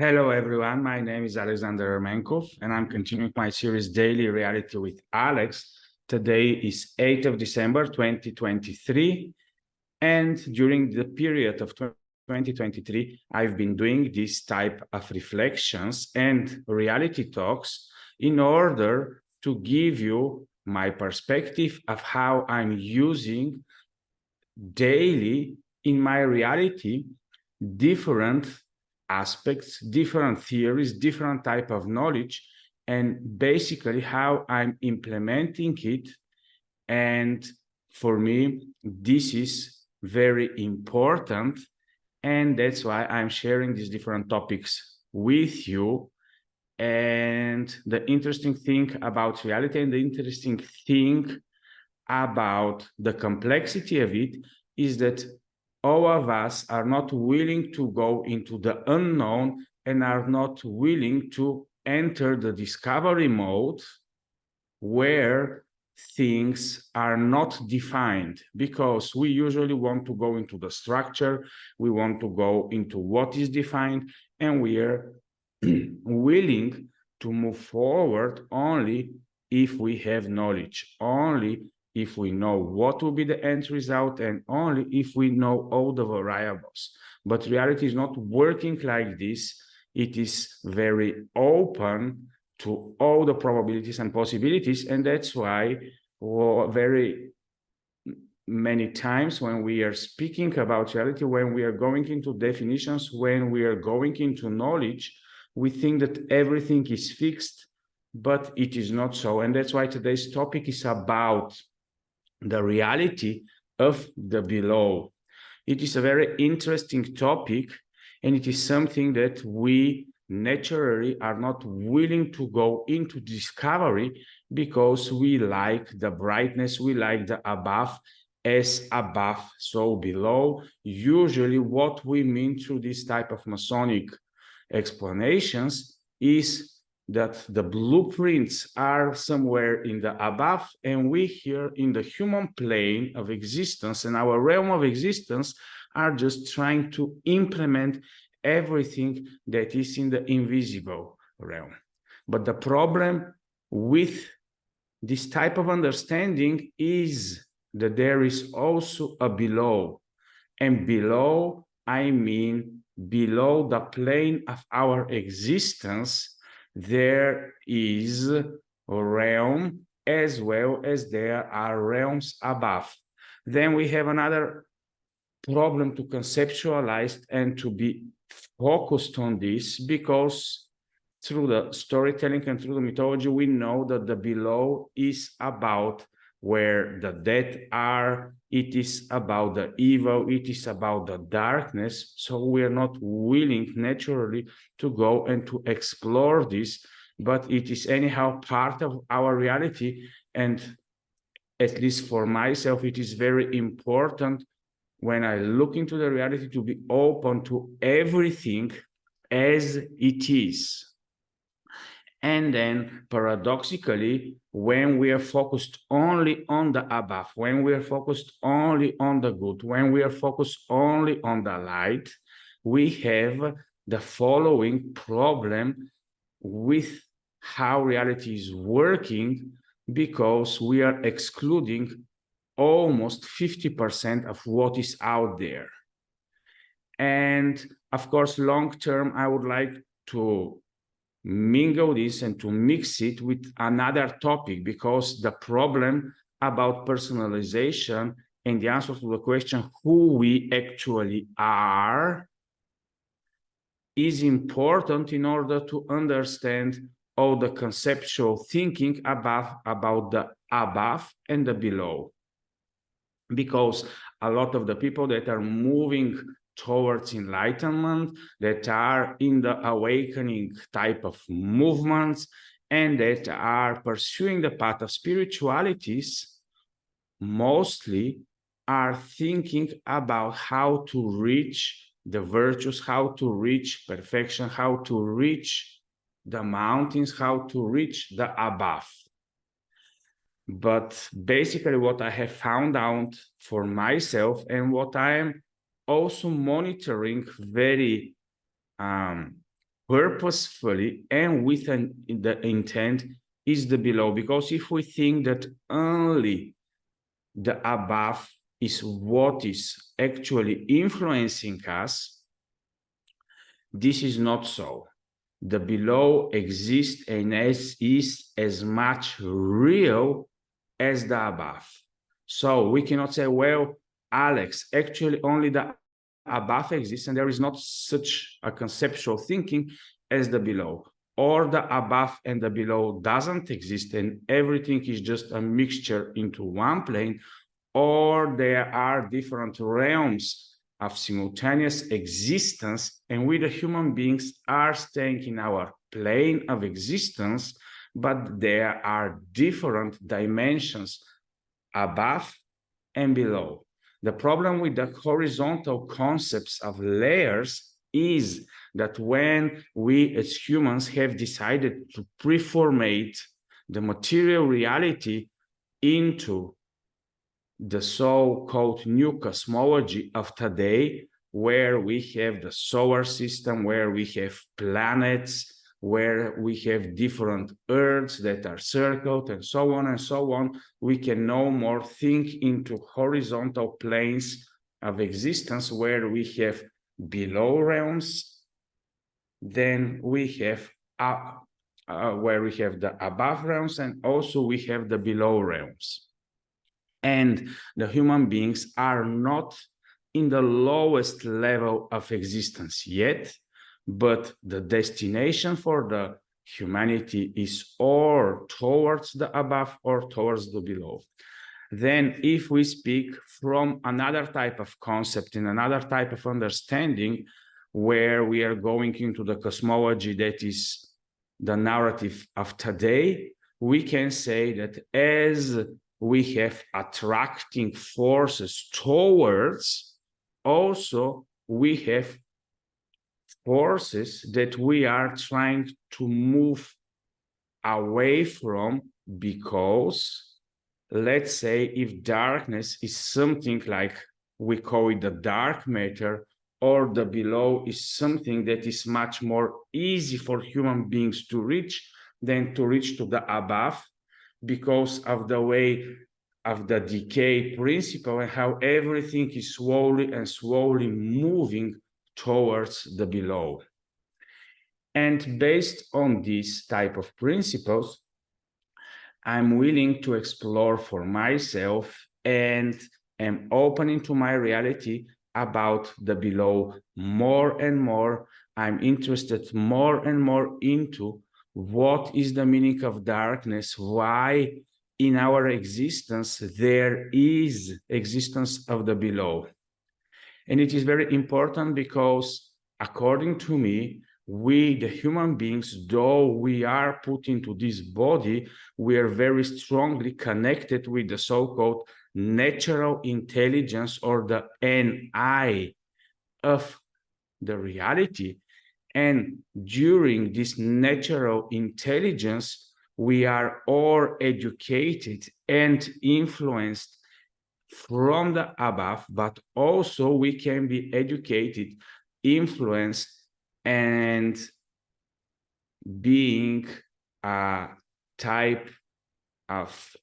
Hello, everyone. My name is Alexander Ermenkov, and I'm continuing my series Daily Reality with Alex. Today is 8th of December, 2023. And during the period of 2023, I've been doing this type of reflections and reality talks in order to give you my perspective of how I'm using daily in my reality different aspects, different theories, different type of knowledge, and basically how I'm implementing it. And for me, this is very important. And that's why I'm sharing these different topics with you. And the interesting thing about reality and the interesting thing about the complexity of it is that all of us are not willing to go into the unknown and are not willing to enter the discovery mode where things are not defined, because we usually want to go into the structure, we want to go into what is defined, and we are willing to move forward only if we have knowledge, only if we know what will be the end result, and only if we know all the variables. But reality is not working like this. It is very open to all the probabilities and possibilities, and that's why very many times when we are speaking about reality, when we are going into definitions, when we are going into knowledge, we think that everything is fixed, but it is not so. And that's why today's topic is about the reality of the below. It is a very interesting topic, and it is something that we naturally are not willing to go into discovery, because we like the brightness, we like the above, as above, so below. Usually what we mean through this type of Masonic explanations is that the blueprints are somewhere in the above, and we here in the human plane of existence and our realm of existence are just trying to implement everything that is in the invisible realm. But the problem with this type of understanding is that there is also a below, and below, I mean below the plane of our existence, there is a realm, as well as there are realms above. Then we have another problem to conceptualize and to be focused on this, because through the storytelling and through the mythology, we know that the below is about where the dead are, it is about the evil, it is about the darkness. So we are not willing naturally to go and to explore this, but it is anyhow part of our reality. And at least for myself, it is very important when I look into the reality to be open to everything as it is. And then paradoxically, when we are focused only on the above, when we are focused only on the good, when we are focused only on the light, we have the following problem with how reality is working, because we are excluding almost 50% of what is out there. And of course, long term, I would like to mingle this and to mix it with another topic, because the problem about personalization and the answer to the question who we actually are is important in order to understand all the conceptual thinking about the above and the below. Because a lot of the people that are moving towards enlightenment, that are in the awakening type of movements, and that are pursuing the path of spiritualities, mostly are thinking about how to reach the virtues, how to reach perfection, how to reach the mountains, how to reach the above. But basically what I have found out for myself, and what I am also monitoring very purposefully and with the intent is the below. Because if we think that only the above is what is actually influencing us, this is not so. The below exists and is as much real as the above. So we cannot say, well, Alex, actually only the above exists and there is not such a conceptual thinking as the below, or the above and the below doesn't exist and everything is just a mixture into one plane, or there are different realms of simultaneous existence, and we the human beings are staying in our plane of existence, but there are different dimensions above and below. The problem with the horizontal concepts of layers is that when we as humans have decided to preformate the material reality into the so-called new cosmology of today, where we have the solar system, where we have planets, where we have different Earths that are circled, and so on and so on, we can no more think into horizontal planes of existence where we have below realms than we have where we have the above realms, and also we have the below realms. And the human beings are not in the lowest level of existence yet, but the destination for the humanity is or towards the above or towards the below. Then if we speak from another type of concept in another type of understanding, where we are going into the cosmology that is the narrative of today, we can say that as we have attracting forces towards, also we have forces that we are trying to move away from, because let's say if darkness is something like we call it the dark matter, or the below is something that is much more easy for human beings to reach than to reach to the above, because of the way of the decay principle and how everything is slowly moving towards the below. And based on these type of principles, I'm willing to explore for myself and am opening to my reality about the below more and more. I'm interested more and more into what is the meaning of darkness, why in our existence there is existence of the below. And it is very important because, according to me, we, the human beings, though we are put into this body, we are very strongly connected with the so-called natural intelligence, or the NI of the reality. And during this natural intelligence, we are all educated and influenced from the above, but also we can be educated, influenced, and being a type of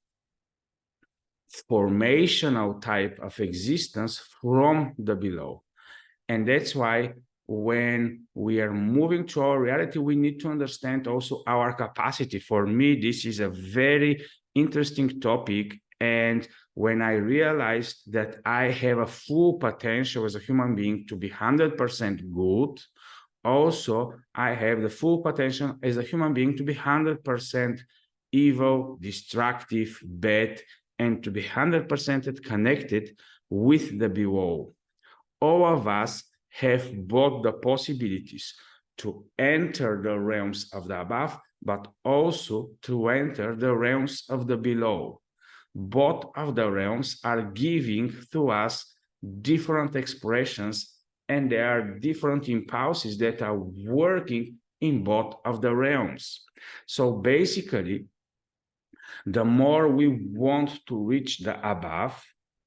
formational type of existence from the below. And that's why when we are moving to our reality, we need to understand also our capacity. For me, this is a very interesting topic. And when I realized that I have a full potential as a human being to be 100% good, also I have the full potential as a human being to be 100% evil, destructive, bad, and to be 100% connected with the below. All of us have both the possibilities to enter the realms of the above, but also to enter the realms of the below. Both of the realms are giving to us different expressions, and there are different impulses that are working in both of the realms. So basically, the more we want to reach the above,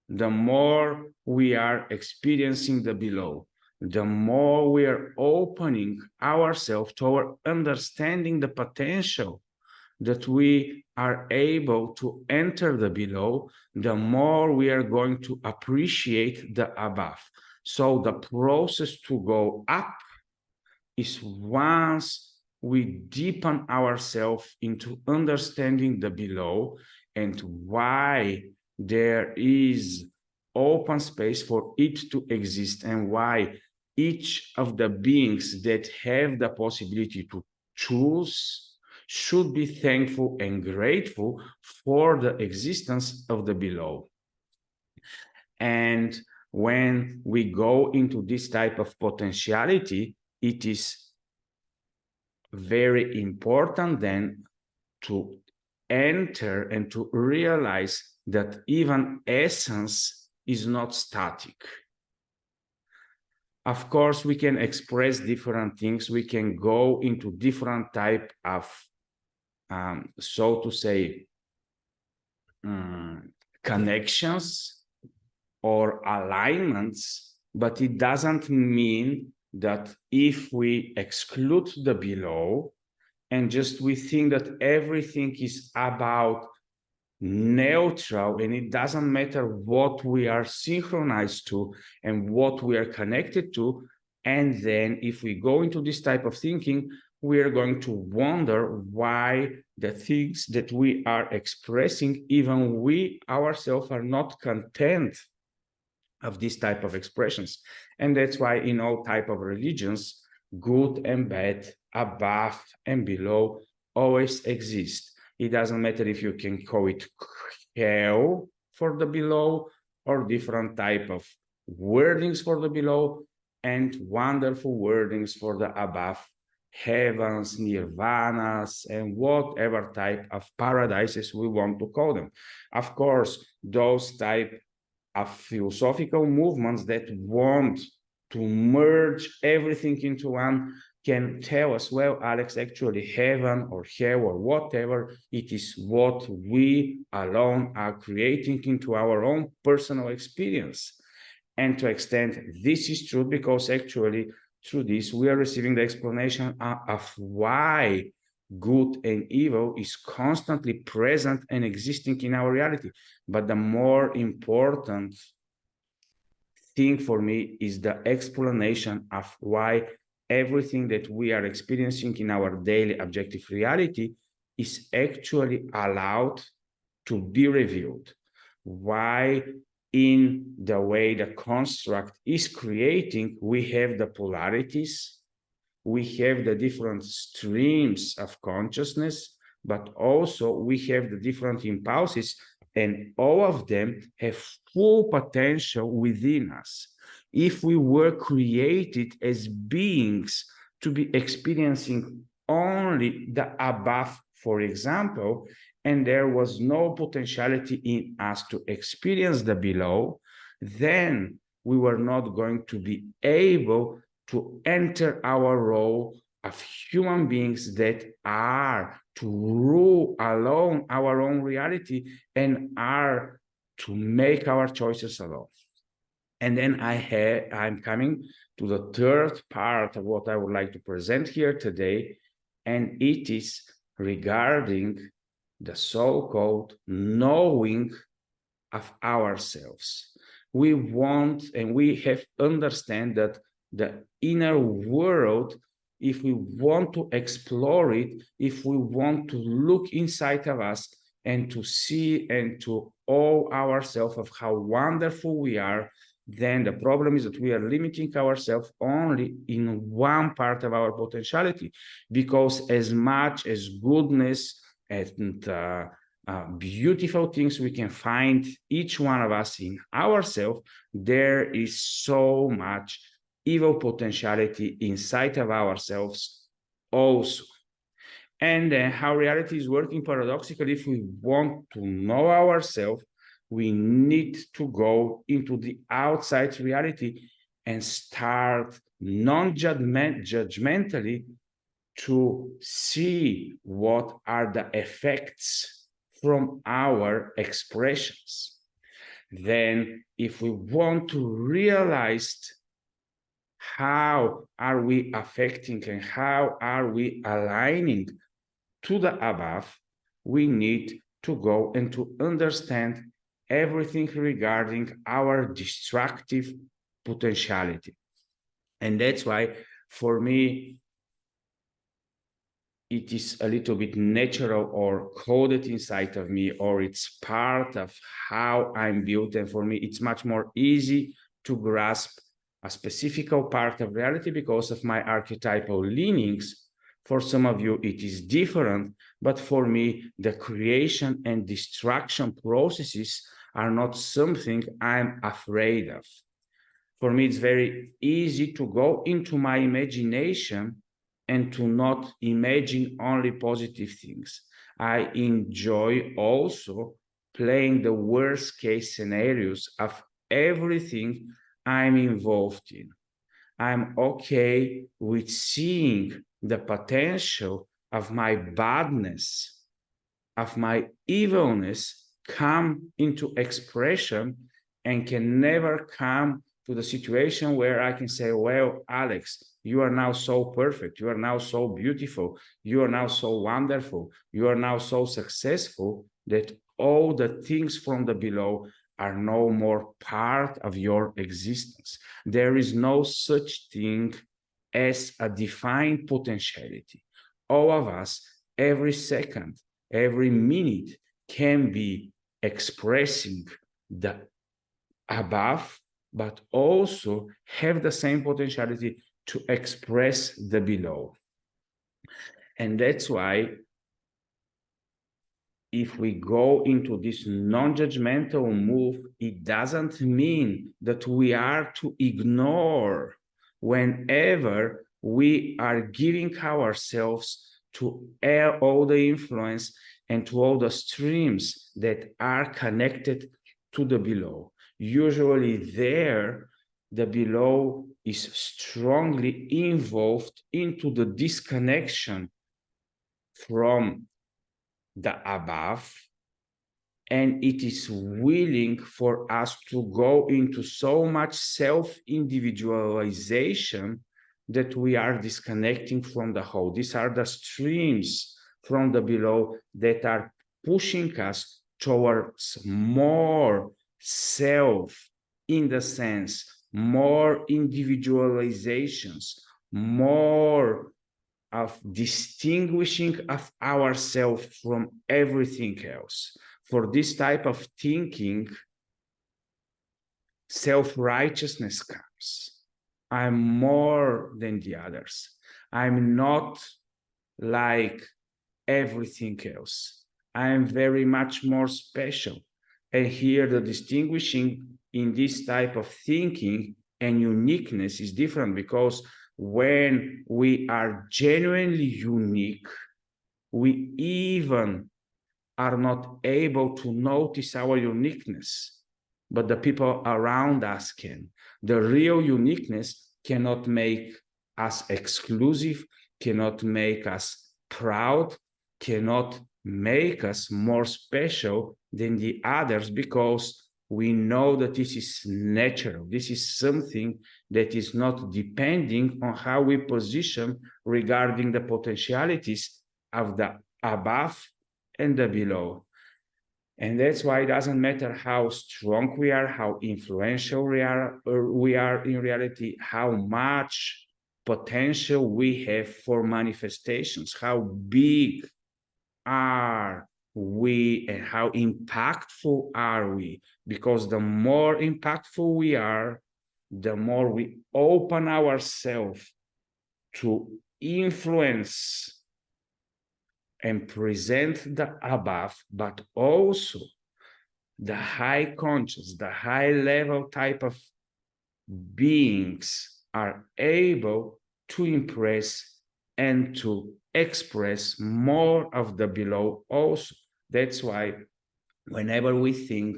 the more we are experiencing the below. the more we are opening ourselves toward understanding the potential that we are able to enter the below, the more we are going to appreciate the above. So the process to go up is once we deepen ourselves into understanding the below and why there is open space for it to exist, and why each of the beings that have the possibility to choose should be thankful and grateful for the existence of the below. And when we go into this type of potentiality, it is very important then to enter and to realize that even essence is not static. Of course, we can express different things. We can go into different type of, so to say, connections or alignments, but it doesn't mean that if we exclude the below and just we think that everything is about neutral and it doesn't matter what we are synchronized to and what we are connected to, and then if we go into this type of thinking, we are going to wonder why the things that we are expressing, even we ourselves are not content of this type of expressions. And that's why in all type of religions, good and bad, above and below always exist. It doesn't matter if you can call it hell for the below or different type of wordings for the below and wonderful wordings for the above, heavens, nirvanas, and whatever type of paradises we want to call them. Of course, those type of philosophical movements that want to merge everything into one can tell us, well, Alex, actually heaven or hell or whatever, it is what we alone are creating into our own personal experience. And to extent, this is true because actually through this, we are receiving the explanation of why good and evil is constantly present and existing in our reality. But the more important thing for me is the explanation of why everything that we are experiencing in our daily objective reality is actually allowed to be revealed. Why in the way the construct is creating, we have the polarities, we have the different streams of consciousness, but also we have the different impulses, and all of them have full potential within us. If we were created as beings to be experiencing only the above, for example, and there was no potentiality in us to experience the below, then we were not going to be able to enter our role of human beings that are to rule alone our own reality and are to make our choices alone. And then I'm coming to the third part of what I would like to present here today, and it is regarding the so-called knowing of ourselves. We want and we have understand that the inner world, if we want to explore it, if we want to look inside of us and to see and to awe ourselves of how wonderful we are, then the problem is that we are limiting ourselves only in one part of our potentiality, because as much as goodness and beautiful things we can find each one of us in ourselves, there is so much evil potentiality inside of ourselves also. And how reality is working paradoxically, if we want to know ourselves, we need to go into the outside reality and start non-judgmentally to see what are the effects from our expressions. Then if we want to realize how are we affecting and how are we aligning to the above, we need to go and to understand everything regarding our destructive potentiality. And that's why, for me, it is a little bit natural or coded inside of me, or it's part of how I'm built. And for me, it's much more easy to grasp a specific part of reality because of my archetypal leanings. For some of you, it is different, but for me, the creation and destruction processes are not something I'm afraid of. For me, it's very easy to go into my imagination and to not imagine only positive things. I enjoy also playing the worst case scenarios of everything I'm involved in. I'm okay with seeing the potential of my badness, of my evilness come into expression, and can never come to the situation where I can say, well, Alex, you are now so perfect. You are now so beautiful. You are now so wonderful. You are now so successful that all the things from the below are no more part of your existence. There is no such thing as a defined potentiality. All of us, every second, every minute, can be expressing the above, but also have the same potentiality to express the below. And that's why, if we go into this non-judgmental move, it doesn't mean that we are to ignore whenever we are giving ourselves to all the influence and to all the streams that are connected to the below. Usually there, the below is strongly involved into the disconnection from the above, and it is willing for us to go into so much self-individualization that we are disconnecting from the whole. These are the streams from the below that are pushing us towards more self, in the sense, more individualizations, more of distinguishing of ourselves from everything else. For this type of thinking, self-righteousness comes. I'm more than the others. I'm not like everything else. I'm very much more special. And here the distinguishing in this type of thinking and uniqueness is different, because when we are genuinely unique, we even are not able to notice our uniqueness, but the people around us can. The real uniqueness cannot make us exclusive, cannot make us proud, cannot make us more special than the others, because we know that this is natural. This is something that is not depending on how we position regarding the potentialities of the above and the below. And that's why it doesn't matter how strong we are, how influential we are in reality, how much potential we have for manifestations, how big are we and how impactful are we? Because the more impactful we are, the more we open ourselves to influence and present the above, but also the high conscious, the high level type of beings are able to impress and to express more of the below also. That's why whenever we think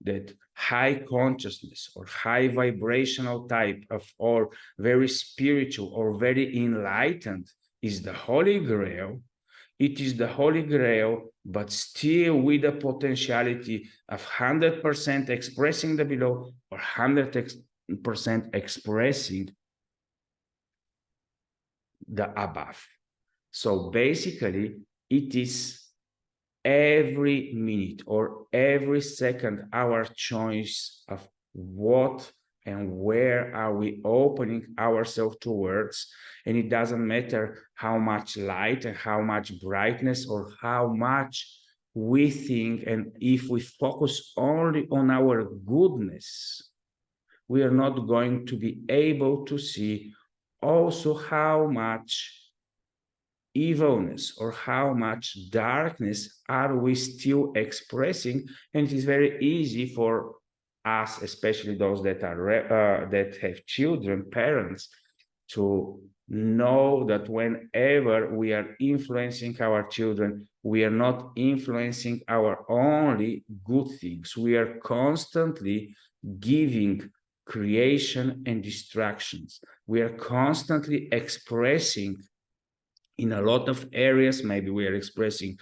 that high consciousness or high vibrational type of, or very spiritual or very enlightened is the Holy Grail, it is the Holy Grail, but still with the potentiality of 100% expressing the below or 100% expressing the above. So basically, it is every minute or every second our choice of what and where are we opening ourselves towards. And it doesn't matter how much light and how much brightness or how much we think, and if we focus only on our goodness, we are not going to be able to see also how much evilness or how much darkness are we still expressing. And it is very easy for us, especially those that are that have children, parents, to know that whenever we are influencing our children, we are not influencing our only good things. We are constantly giving creation and distractions. We are constantly expressing in a lot of areas. Maybe we are expressing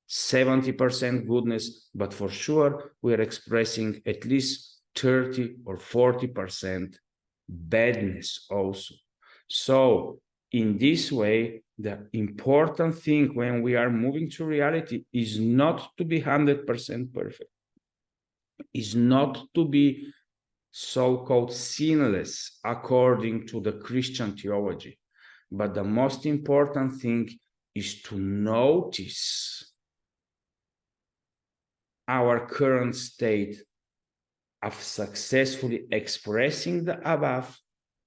70% goodness, but for sure we are expressing at least 30 or 40% badness also. So in this way, the important thing when we are moving to reality is not to be 100% perfect, is not to be so-called sinless according to the Christian theology. But the most important thing is to notice our current state of successfully expressing the above,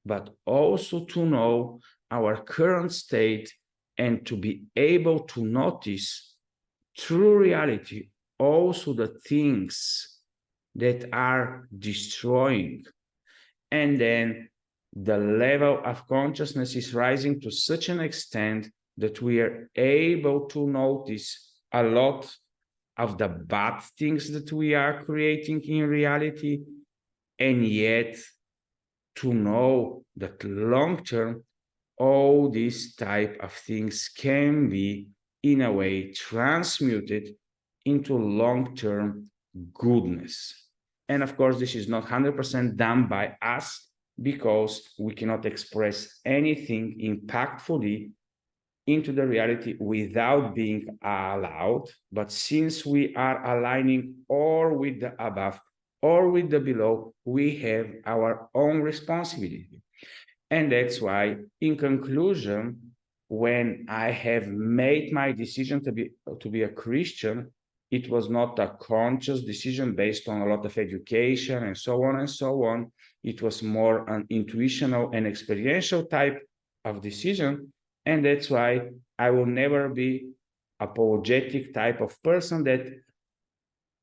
but also to know our current state and to be able to notice through reality also the things that are destroying. And then the level of consciousness is rising to such an extent that we are able to notice a lot of the bad things that we are creating in reality, and yet to know that long term, all these type of things can be in a way transmuted into long-term goodness. And of course, this is not 100% done by us, because we cannot express anything impactfully into the reality without being allowed. But since we are aligning or with the above or with the below, we have our own responsibility. And that's why, in conclusion, when I have made my decision to be a Christian, it was not a conscious decision based on a lot of education and so on and so on. It was more an intuitional and experiential type of decision. And that's why I will never be apologetic type of person that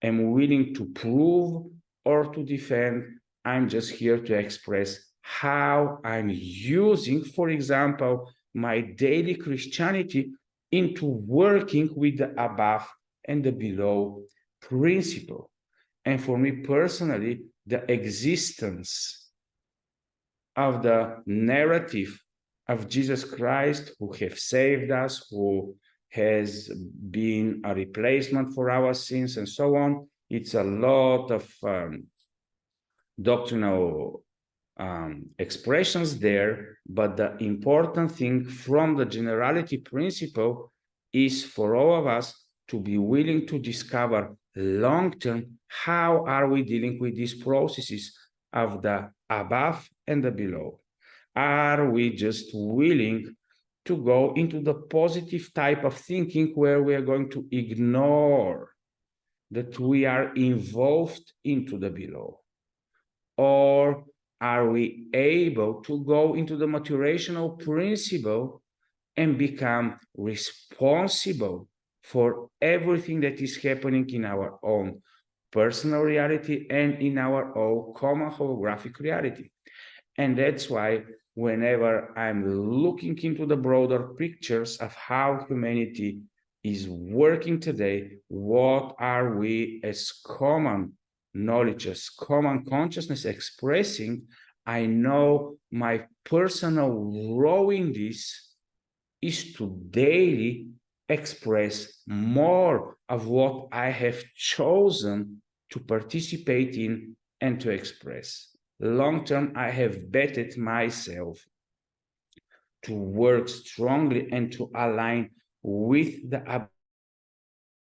am willing to prove or to defend. I'm just here to express how I'm using, for example, my daily Christianity into working with the above and the below principle. And for me personally, the existence of the narrative of Jesus Christ, who have saved us, who has been a replacement for our sins and so on, it's a lot of doctrinal expressions there, but the important thing from the generality principle is for all of us to be willing to discover long-term how are we dealing with these processes of the above and the below. Are we just willing to go into the positive type of thinking where we are going to ignore that we are involved into the below? Or are we able to go into the maturational principle and become responsible for everything that is happening in our own personal reality and in our own common holographic reality? And that's why whenever I'm looking into the broader pictures of how humanity is working today, what are we as common knowledge, as common consciousness expressing, I know my personal role in this is to daily express more of what I have chosen to participate in and to express. Long term, I have betted myself to work strongly and to align with the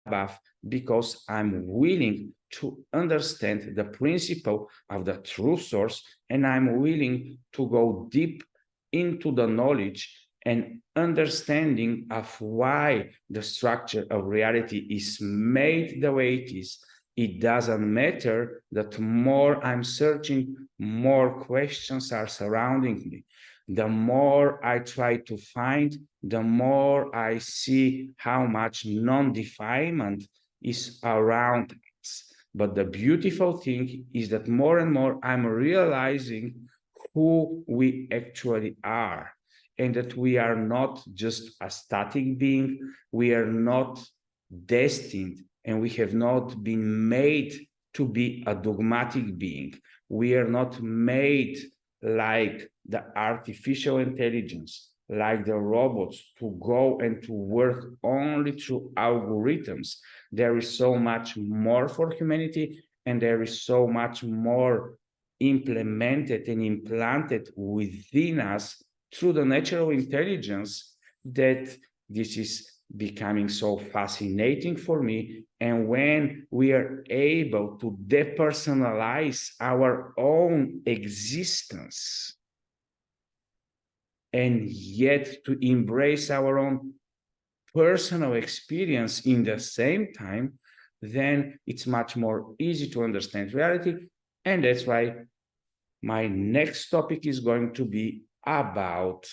above, because I'm willing to understand the principle of the true source, and I'm willing to go deep into the knowledge and understanding of why the structure of reality is made the way it is. It doesn't matter that more I'm searching, more questions are surrounding me. The more I try to find, the more I see how much non-definement is around us. But the beautiful thing is that more and more I'm realizing who we actually are, and that we are not just a static being, we are not destined, and we have not been made to be a dogmatic being. We are not made like the artificial intelligence, like the robots, to go and to work only through algorithms. There is so much more for humanity, and there is so much more implemented and implanted within us through the natural intelligence, that this is becoming so fascinating for me. And when we are able to depersonalize our own existence and yet to embrace our own personal experience in the same time, then it's much more easy to understand reality. And that's why my next topic is going to be about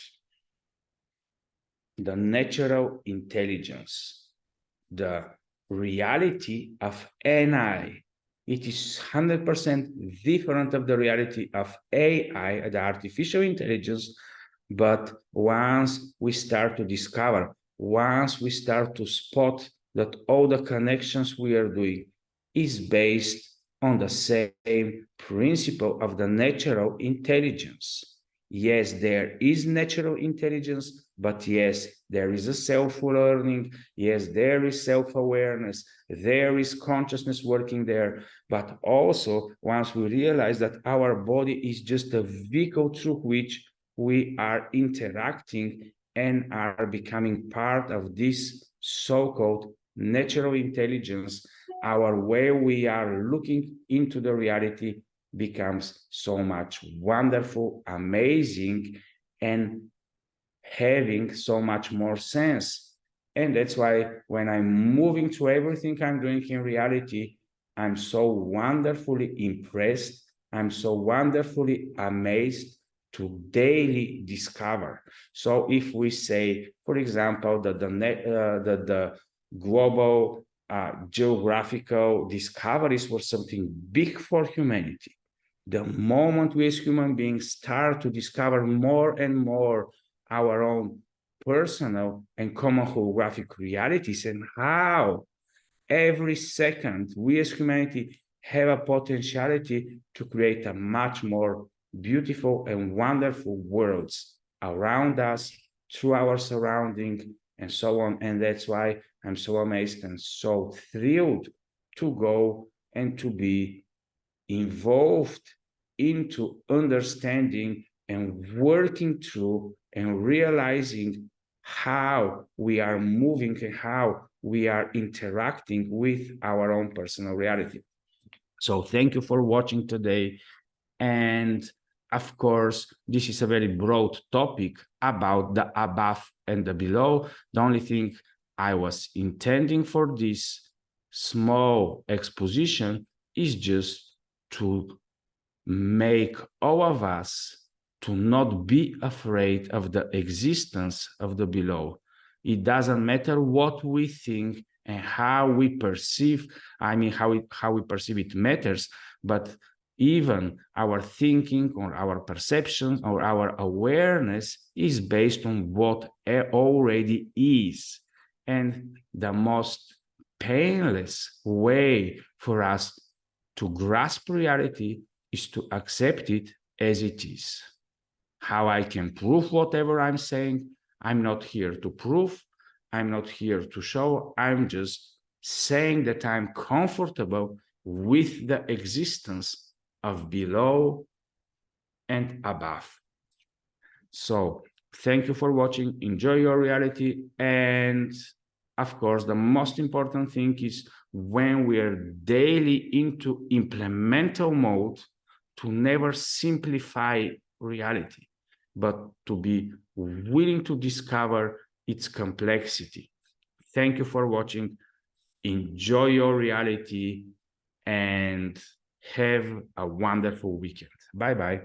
the natural intelligence, the reality of NI. It is 100% different of the reality of AI, the artificial intelligence. But once we start to discover, once we start to spot that all the connections we are doing is based on the same principle of the natural intelligence. Yes, there is natural intelligence, but yes, there is a self-learning. Yes, there is self-awareness. There is consciousness working there. But also, once we realize that our body is just a vehicle through which we are interacting and are becoming part of this so-called natural intelligence, our way we are looking into the reality becomes so much wonderful, amazing, and having so much more sense. And that's why when I'm moving through everything I'm doing in reality, I'm so wonderfully impressed. I'm so wonderfully amazed to daily discover. So if we say, for example, that the global geographical discoveries were something big for humanity, the moment we as human beings start to discover more and more our own personal and common holographic realities, and how every second we as humanity have a potentiality to create a much more beautiful and wonderful worlds around us, through our surrounding, and so on. And that's why I'm so amazed and so thrilled to go and to be involved into understanding and working through and realizing how we are moving and how we are interacting with our own personal reality. So thank you for watching today. And of course, this is a very broad topic about the above and the below. The only thing I was intending for this small exposition is just to make all of us to not be afraid of the existence of the below. It doesn't matter what we think and how we perceive. I mean, how we perceive it matters, but even our thinking or our perception or our awareness is based on what already is. And the most painless way for us to grasp reality is to accept it as it is. How I can prove whatever I'm saying, I'm not here to prove, I'm not here to show, I'm just saying that I'm comfortable with the existence of below and above. So Thank you for watching. Enjoy your reality. And of course, the most important thing is when we are daily into implemental mode, to never simplify reality, but to be willing to discover its complexity. Thank you for watching. Enjoy your reality and have a wonderful weekend. Bye-bye.